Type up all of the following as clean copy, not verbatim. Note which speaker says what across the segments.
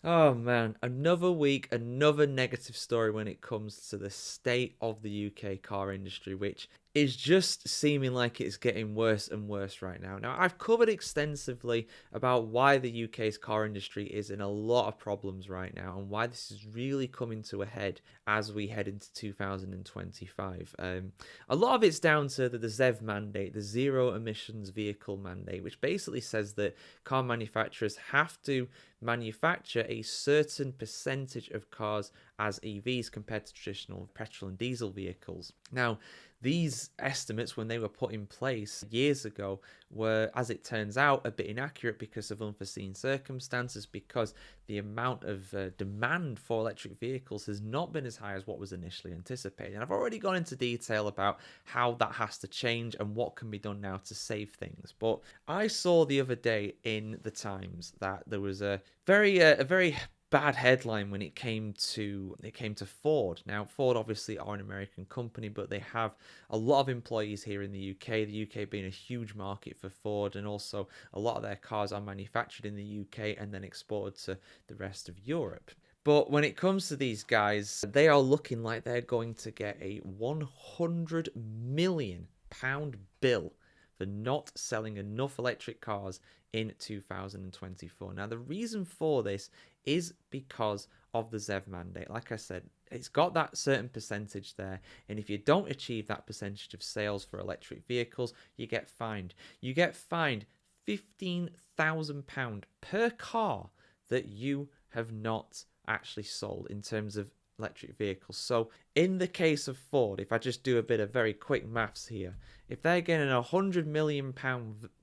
Speaker 1: Oh man, another week, another negative story when it comes to the state of the UK car industry, which is just seeming like it's getting worse and worse right now. Now, I've covered extensively about why the UK's car industry is in a lot of problems right now and why this is really coming to a head as we head into 2025. A lot of it's down to the ZEV mandate, the zero emissions vehicle mandate, which basically says that car manufacturers have to manufacture a certain percentage of cars as EVs compared to traditional petrol and diesel vehicles. Now, these estimates, when they were put in place years ago, were, as it turns out, a bit inaccurate because of unforeseen circumstances, because the amount of demand for electric vehicles has not been as high as what was initially anticipated. And I've already gone into detail about how that has to change and what can be done now to save things. But I saw the other day in the Times that there was a very bad headline when it came to Ford. Now, Ford obviously are an American company, but they have a lot of employees here in the UK. The UK being a huge market for Ford, and also a lot of their cars are manufactured in the UK and then exported to the rest of Europe. But when it comes to these guys, they are looking like they're going to get a £100 million bill for not selling enough electric cars in 2024. Now, the reason for this is because of the ZEV mandate. Like I said, it's got that certain percentage there, and if you don't achieve that percentage of sales for electric vehicles, you get fined. You get fined £15,000 per car that you have not actually sold in terms of electric vehicles. So in the case of Ford, if I just do a bit of very quick maths here, if they're getting £100 million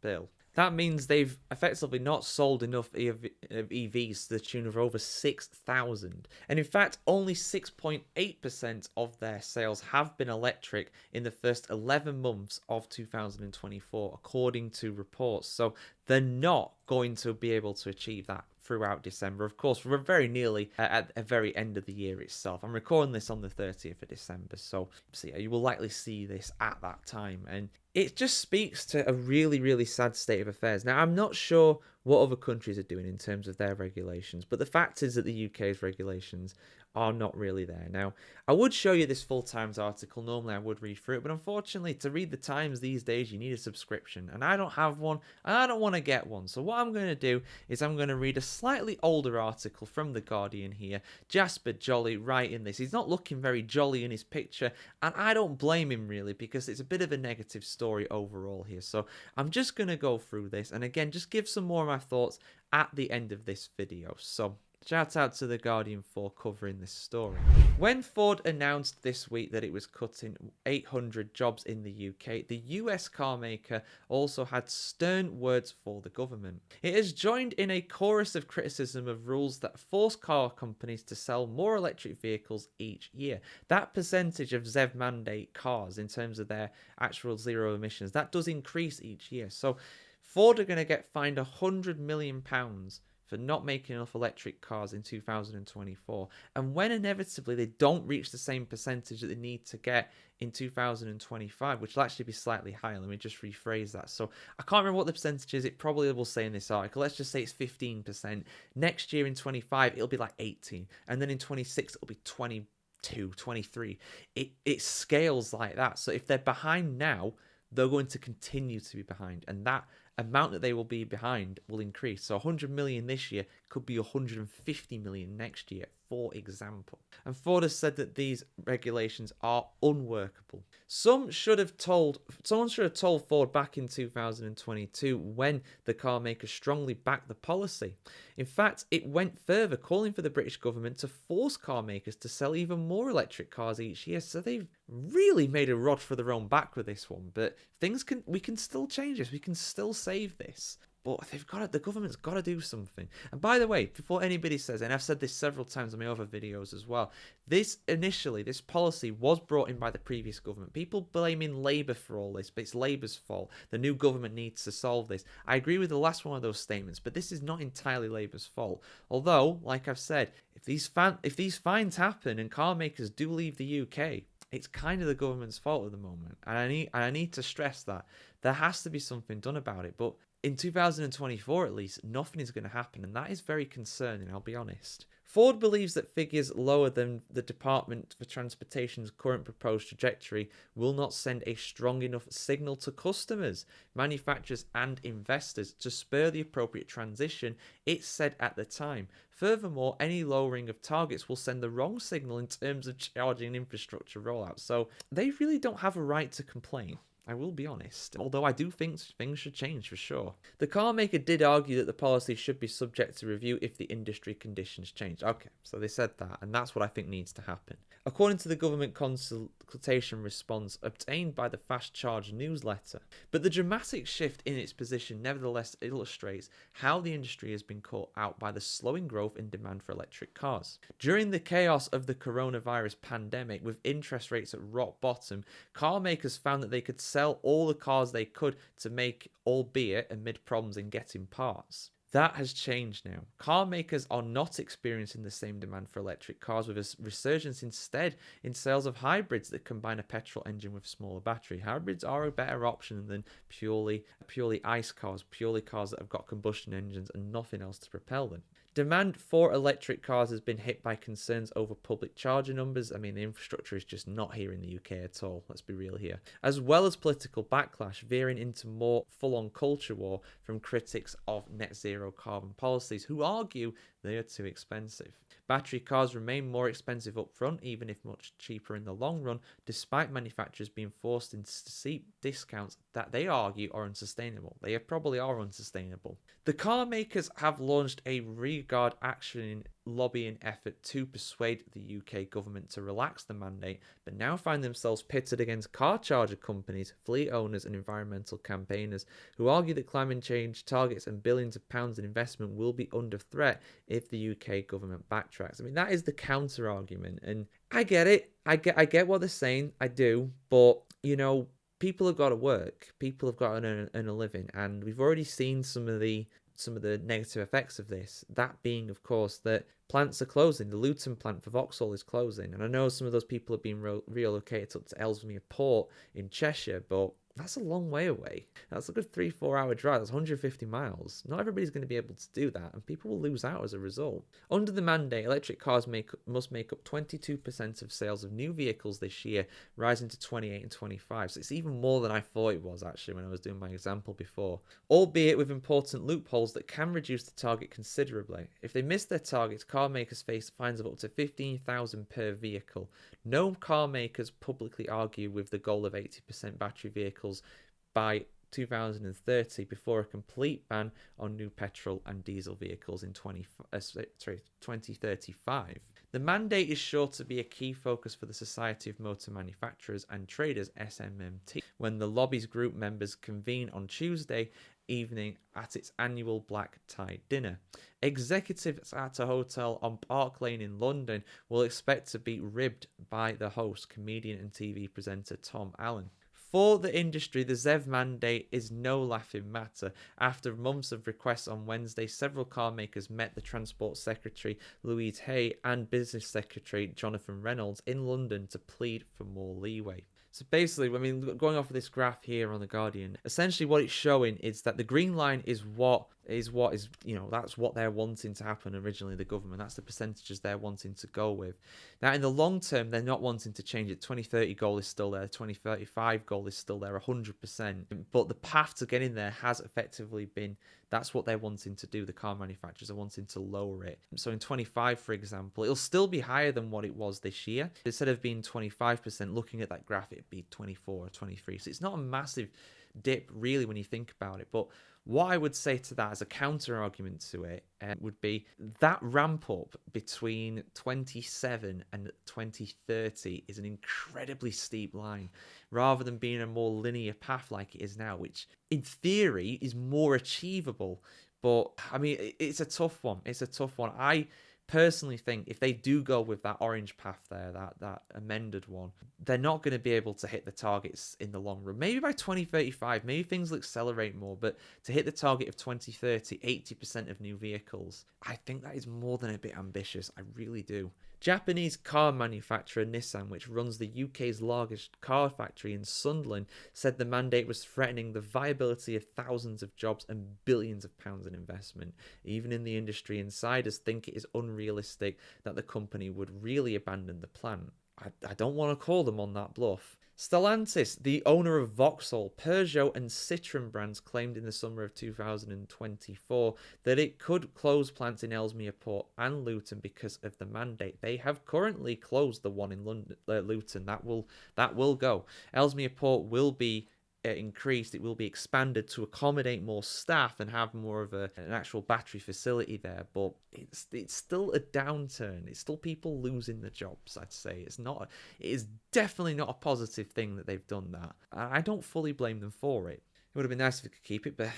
Speaker 1: bill, that means they've effectively not sold enough EVs to the tune of over 6,000. And in fact, only 6.8% of their sales have been electric in the first 11 months of 2024, according to reports. So they're not going to be able to achieve that throughout December. Of course, we're very nearly at the very end of the year itself. I'm recording this on the 30th of December, so you will likely see this at that time. And it just speaks to a really sad state of affairs. Now, I'm not sure what other countries are doing in terms of their regulations, but the fact is that the UK's regulations are not really there. Now, I would show you this full Times article. Normally, I would read through it, but unfortunately, to read the Times these days, you need a subscription, and I don't have one, and I don't want to get one. So what I'm going to do is I'm going to read a slightly older article from The Guardian here. Jasper Jolly writing this. He's not looking very jolly in his picture, and I don't blame him really, because it's a bit of a negative story overall here. So I'm just going to go through this, and again, just give some more of my thoughts at the end of this video. So shout out to The Guardian for covering this story. When Ford announced this week that it was cutting 800 jobs in the UK, the US car maker also had stern words for the government. It has joined in a chorus of criticism of rules that force car companies to sell more electric vehicles each year. That percentage of ZEV mandate cars in terms of their actual zero emissions, that does increase each year. So Ford are going to get fined £100 million for not making enough electric cars in 2024. And when inevitably they don't reach the same percentage that they need to get in 2025, which will actually be slightly higher. Let me just rephrase that. So I can't remember what the percentage is. It probably will say in this article. Let's just say it's 15%. Next year in 25, it'll be like 18. And then in 26, it'll be 22, 23. It scales like that. So if they're behind now, they're going to continue to be behind. And that amount that they will be behind will increase. So 100 million this year could be 150 million next year, for example. And Ford has said that these regulations are unworkable. Someone should have told Ford back in 2022 when the car maker strongly backed the policy. In fact, it went further, calling for the British government to force car makers to sell even more electric cars each year. So they've really made a rod for their own back with this one. But we can still change this. We can still save this. But the government's got to do something. And by the way, before anybody says, and I've said this several times in my other videos as well, this policy was brought in by the previous government. People blaming Labour for all this, but it's Labour's fault. The new government needs to solve this. I agree with the last one of those statements, but this is not entirely Labour's fault. Although, like I've said, if these fines happen and car makers do leave the UK, it's kind of the government's fault at the moment. And I need to stress that. There has to be something done about it. But in 2024 at least, nothing is going to happen, and that is very concerning, I'll be honest. Ford believes that figures lower than the Department for Transportation's current proposed trajectory will not send a strong enough signal to customers, manufacturers, and investors to spur the appropriate transition, it said at the time. Furthermore, any lowering of targets will send the wrong signal in terms of charging infrastructure rollout. So they really don't have a right to complain. I will be honest, although I do think things should change for sure. The car maker did argue that the policy should be subject to review if the industry conditions change. Okay, so they said that, and that's what I think needs to happen. According to the government consultation response obtained by the Fast Charge newsletter. But the dramatic shift in its position nevertheless illustrates how the industry has been caught out by the slowing growth in demand for electric cars. During the chaos of the coronavirus pandemic, with interest rates at rock bottom, car makers found that they could sell all the cars they could to make, albeit amid problems in getting parts. That has changed now. Car makers are not experiencing the same demand for electric cars, with a resurgence instead in sales of hybrids that combine a petrol engine with a smaller battery. Hybrids are a better option than purely ICE cars, purely cars that have got combustion engines and nothing else to propel them. Demand for electric cars has been hit by concerns over public charger numbers. I mean, the infrastructure is just not here in the UK at all, let's be real here. As well as political backlash, veering into more full-on culture war from critics of net zero carbon policies, who argue they are too expensive. Battery cars remain more expensive up front, even if much cheaper in the long run, despite manufacturers being forced into steep discounts that they argue are unsustainable. They probably are unsustainable. The car makers have launched a rearguard action lobbying effort to persuade the UK government to relax the mandate, but now find themselves pitted against car charger companies, fleet owners, and environmental campaigners who argue that climate change targets and billions of pounds in investment will be under threat if the UK government backtracks. I mean, that is the counter argument, and I get it. I get what they're saying. I do, but people have got to work. People have got to earn a living, and we've already seen some of the negative effects of this. That being, of course, that plants are closing. The Luton plant for Vauxhall is closing, and I know some of those people have been relocated up to Ellesmere Port in Cheshire, but that's a long way away. That's a good 3-4 hour drive. That's 150 miles. Not everybody's going to be able to do that, and people will lose out as a result. Under the mandate, electric cars must make up 22% of sales of new vehicles this year, rising to 28 and 25. So it's even more than I thought it was, actually, when I was doing my example before. Albeit with important loopholes that can reduce the target considerably. If they miss their targets, car makers face fines of up to $15,000 per vehicle. No car makers publicly argue with the goal of 80% battery vehicles by 2030 before a complete ban on new petrol and diesel vehicles in 2035. The mandate is sure to be a key focus for the Society of Motor Manufacturers and Traders (SMMT) when the lobby's group members convene on Tuesday evening at its annual black tie dinner. Executives at a hotel on Park Lane in London will expect to be ribbed by the host, comedian and TV presenter Tom Allen. For the industry, the ZEV mandate is no laughing matter. After months of requests on Wednesday, several car makers met the Transport Secretary Louise Hay and Business Secretary Jonathan Reynolds in London to plead for more leeway. So basically, I mean, going off of this graph here on The Guardian, essentially what it's showing is that the green line is that's what they're wanting to happen originally, the government. That's the percentages they're wanting to go with. Now, in the long term, they're not wanting to change it. 2030 goal is still there. 2035 goal is still there, 100%. But the path to getting there has effectively been, that's what they're wanting to do. The car manufacturers are wanting to lower it. So in 25, for example, it'll still be higher than what it was this year. Instead of being 25%, looking at that graph, it'd be 24 or 23. So it's not a massive dip, really, when you think about it. But what I would say to that as a counter argument to it would be that ramp up between 27 and 2030 is an incredibly steep line, rather than being a more linear path like it is now, which in theory is more achievable. But I mean, it's a tough one. It's a tough one. I personally think if they do go with that orange path there, that amended one, they're not going to be able to hit the targets in the long run. Maybe by 2035, maybe things will accelerate more, but to hit the target of 2030, 80% of new vehicles, I think that is more than a bit ambitious. I really do. Japanese car manufacturer Nissan, which runs the UK's largest car factory in Sunderland, said the mandate was threatening the viability of thousands of jobs and billions of pounds in investment. Even in the industry, insiders think it is unrealistic that the company would really abandon the plant. I don't want to call them on that bluff. Stellantis, the owner of Vauxhall, Peugeot and Citroën brands, claimed in the summer of 2024 that it could close plants in Ellesmere Port and Luton because of the mandate. They have currently closed the one in Luton. That will go. Ellesmere Port will be increased. It will be expanded to accommodate more staff and have more of an actual battery facility there, but it's still a downturn. It's still people losing the jobs. I'd say it is definitely not a positive thing that they've done that. I don't fully blame them for it. It would have been nice if we could keep it, but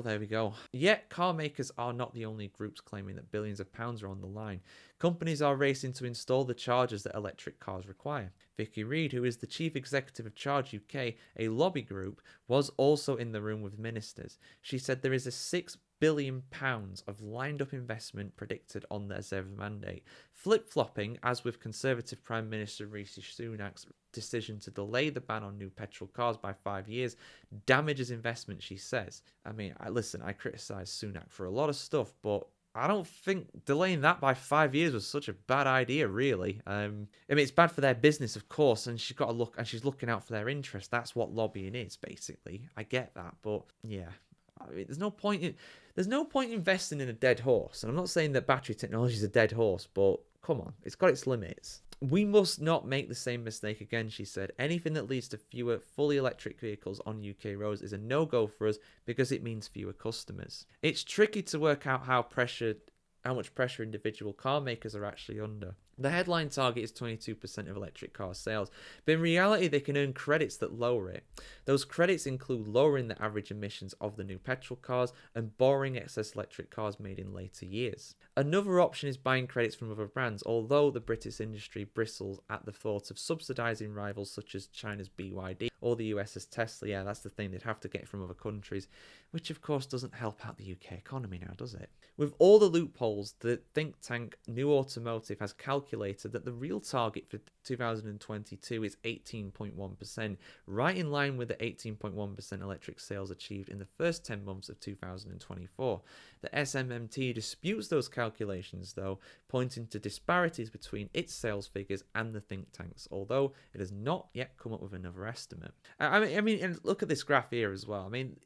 Speaker 1: there we go. Yet, car makers are not the only groups claiming that billions of pounds are on the line. Companies are racing to install the chargers that electric cars require. Vicky Reid, who is the chief executive of Charge UK, a lobby group, was also in the room with ministers. She said there is a £6 billion of lined-up investment predicted on the ZEV mandate. Flip-flopping, as with Conservative Prime Minister Rishi Sunak's decision to delay the ban on new petrol cars by 5 years, damages investment, she says. I mean, I criticise Sunak for a lot of stuff, but I don't think delaying that by 5 years was such a bad idea, really. I mean, it's bad for their business, of course, and she's looking out for their interest. That's what lobbying is, basically. I get that, but yeah. I mean, there's no point investing in a dead horse. And I'm not saying that battery technology is a dead horse, but come on, it's got its limits. We must not make the same mistake again, she said. Anything that leads to fewer fully electric vehicles on UK roads is a no-go for us because it means fewer customers. It's tricky to work out how much pressure individual car makers are actually under. The headline target is 22% of electric car sales, but in reality they can earn credits that lower it. Those credits include lowering the average emissions of the new petrol cars and borrowing excess electric cars made in later years. Another option is buying credits from other brands, although the British industry bristles at the thought of subsidising rivals such as China's BYD or the US's Tesla. Yeah, that's the thing, they'd have to get from other countries, which of course doesn't help out the UK economy now, does it? With all the loopholes, the think tank New Automotive has calculated that the real target for 2022 is 18.1%, right in line with the 18.1% electric sales achieved in the first 10 months of 2024. The SMMT disputes those calculations, though, pointing to disparities between its sales figures and the think tanks, although it has not yet come up with another estimate. I mean, and look at this graph here as well. I mean,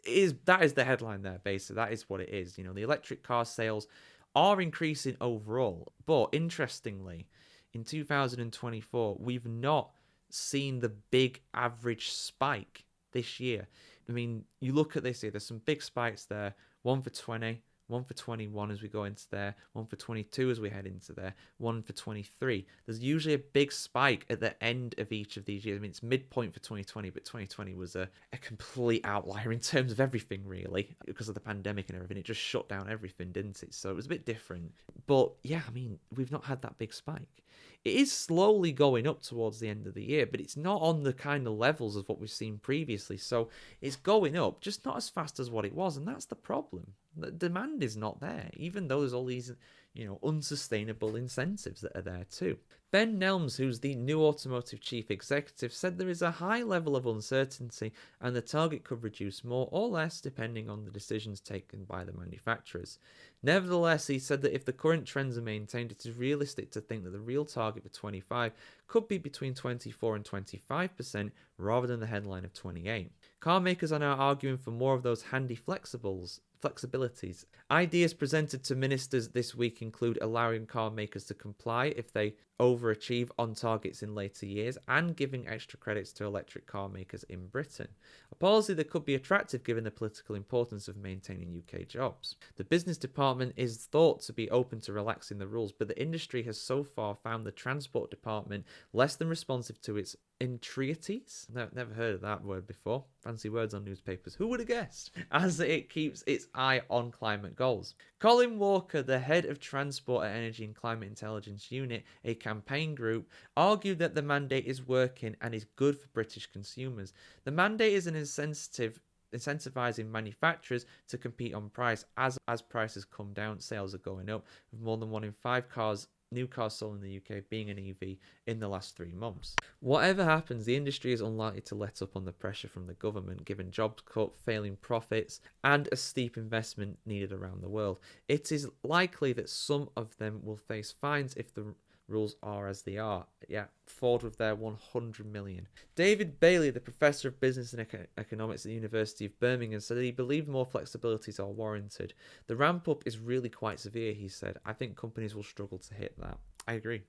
Speaker 1: that is the headline there, basically. That is what it is. You know, the electric car sales are increasing overall, but interestingly, in 2024, we've not seen the big average spike this year. I mean, you look at this here, there's some big spikes there, one for 20, one for 21 as we go into there, one for 22 as we head into there, one for 23. There's usually a big spike at the end of each of these years. I mean, it's midpoint for 2020, but 2020 was a complete outlier in terms of everything, really, because of the pandemic and everything. It just shut down everything, didn't it? So it was a bit different. But yeah, I mean, we've not had that big spike. It is slowly going up towards the end of the year, but it's not on the kind of levels of what we've seen previously. So it's going up, just not as fast as what it was, and that's the problem. The demand is not there, even though there's all these, unsustainable incentives that are there too. Ben Nelms, who's the New Automotive chief executive, said there is a high level of uncertainty and the target could reduce more or less depending on the decisions taken by the manufacturers. Nevertheless, he said that if the current trends are maintained, it is realistic to think that the real target for 25 could be between 24 and 25% rather than the headline of 28. Car makers are now arguing for more of those handy flexibilities. Ideas presented to ministers this week include allowing car makers to comply if they overachieve on targets in later years and giving extra credits to electric car makers in Britain. A policy that could be attractive given the political importance of maintaining UK jobs. The business department is thought to be open to relaxing the rules, but the industry has so far found the transport department less than responsive to its entreaties. No, never heard of that word before. Fancy words on newspapers. Who would have guessed? As it keeps its eye on climate goals. Colin Walker, the head of Transport at Energy and Climate Intelligence Unit, a campaign group, argued that the mandate is working and is good for British consumers. The mandate is an incentivizing manufacturers to compete on price. As prices come down, sales are going up, with more than 1 in 5 new cars sold in the UK being an EV in the last 3 months. Whatever happens, the industry is unlikely to let up on the pressure from the government, given jobs cut, failing profits, and a steep investment needed around the world. It is likely that some of them will face fines if the rules are as they are. Yeah, Ford with their 100 million. David Bailey, the professor of business and economics at the University of Birmingham, said that he believed more flexibilities are warranted. The ramp up is really quite severe, he said. I think companies will struggle to hit that. I agree.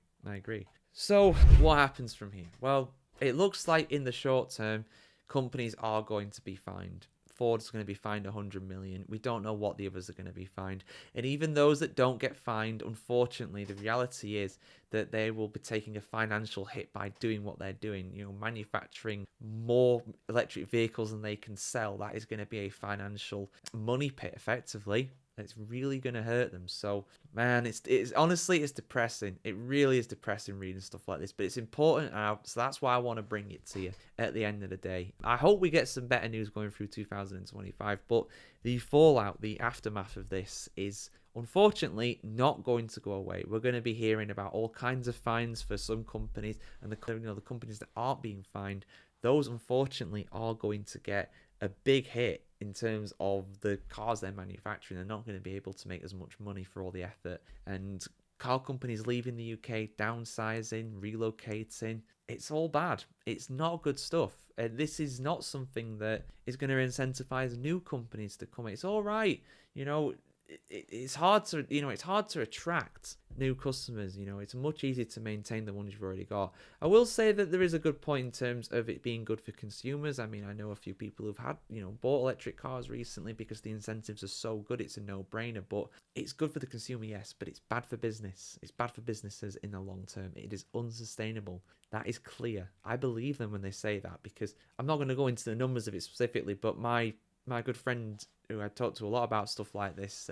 Speaker 1: So what happens from here? Well, it looks like in the short term, companies are going to be fined. Ford's going to be fined 100 million. We don't know what the others are going to be fined. And even those that don't get fined, unfortunately, the reality is that they will be taking a financial hit by doing what they're doing. You know, manufacturing more electric vehicles than they can sell. That is going to be a financial money pit, effectively. It's really going to hurt them. So, man, it's honestly, it's depressing. It really is depressing reading stuff like this, but it's important. So that's why I want to bring it to you at the end of the day. I hope we get some better news going through 2025, but the fallout, the aftermath of this is unfortunately not going to go away. We're going to be hearing about all kinds of fines for some companies, and the companies that aren't being fined, those unfortunately are going to get a big hit in terms of the cars they're manufacturing. They're not going to be able to make as much money for all the effort. And car companies leaving the UK, downsizing, relocating, it's all bad. It's not good stuff. This is not something that is going to incentivize new companies to come. It's all right, it's hard to attract new customers. It's much easier to maintain the ones you've already got. I will say that there is a good point in terms of it being good for consumers. I mean, I know a few people who've had, bought electric cars recently because the incentives are so good. It's a no-brainer, but it's good for the consumer, yes, but it's bad for business. It's bad for businesses in the long term. It is unsustainable. That is clear. I believe them when they say that, because I'm not going to go into the numbers of it specifically, but my good friend who I talked to a lot about stuff like this,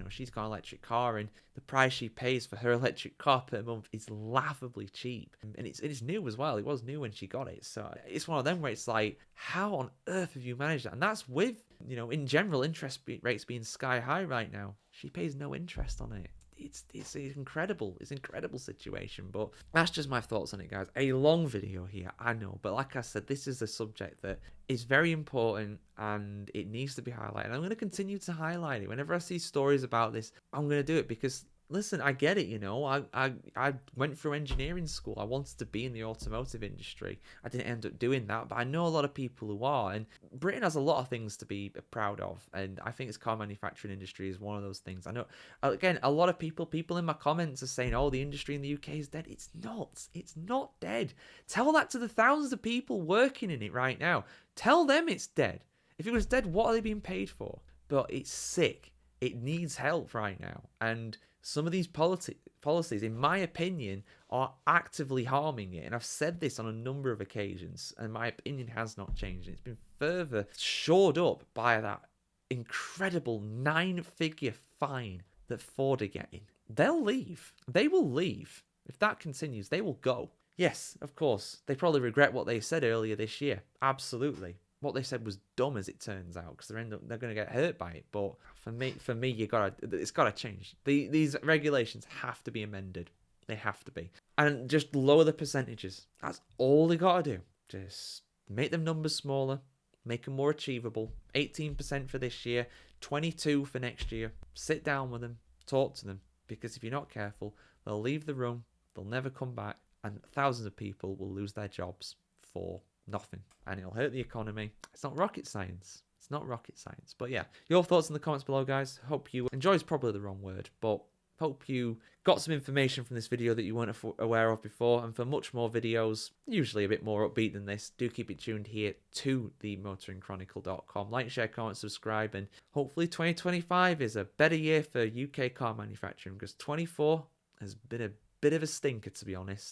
Speaker 1: she's got an electric car, and the price she pays for her electric car per month is laughably cheap. And it's new as well. It was new when she got it. So it's one of them where it's like, how on earth have you managed that? And that's with, in general, interest rates being sky high right now. She pays no interest on it. It's incredible. It's an incredible situation. But that's just my thoughts on it, guys. A long video here, I know. But like I said, this is a subject that is very important and it needs to be highlighted. And I'm going to continue to highlight it. Whenever I see stories about this, I'm going to do it because, listen, I get it, I went through engineering school. I wanted to be in the automotive industry. I didn't end up doing that, but I know a lot of people who are. And Britain has a lot of things to be proud of. And I think its car manufacturing industry is one of those things. I know, again, a lot of people in my comments are saying, oh, the industry in the UK is dead. It's not. It's not dead. Tell that to the thousands of people working in it right now. Tell them it's dead. If it was dead, what are they being paid for? But it's sick. It needs help right now. And some of these policies, in my opinion, are actively harming it. And I've said this on a number of occasions, and my opinion has not changed. It's been further shored up by that incredible 9-figure fine that Ford are getting. They'll leave. They will leave. If that continues, they will go. Yes, of course. They probably regret what they said earlier this year. Absolutely. What they said was dumb, as it turns out, because they're going to get hurt by it. But for me, it's got to change. These regulations have to be amended. They have to be, and just lower the percentages. That's all they got to do. Just make them numbers smaller, make them more achievable. 18% for this year, 22% for next year. Sit down with them, talk to them, because if you're not careful, they'll leave the room. They'll never come back, and thousands of people will lose their jobs for nothing, and it'll hurt the economy. It's not rocket science. It's not rocket science. But yeah, your thoughts in the comments below, guys. Hope you enjoy is probably the wrong word, but hope you got some information from this video that you weren't aware of before. And for much more videos, usually a bit more upbeat than this, do keep it tuned here to the motoringchronicle.com. Like, share, comment, subscribe, and hopefully 2025 is a better year for UK car manufacturing, because 24 has been a bit of a stinker, to be honest.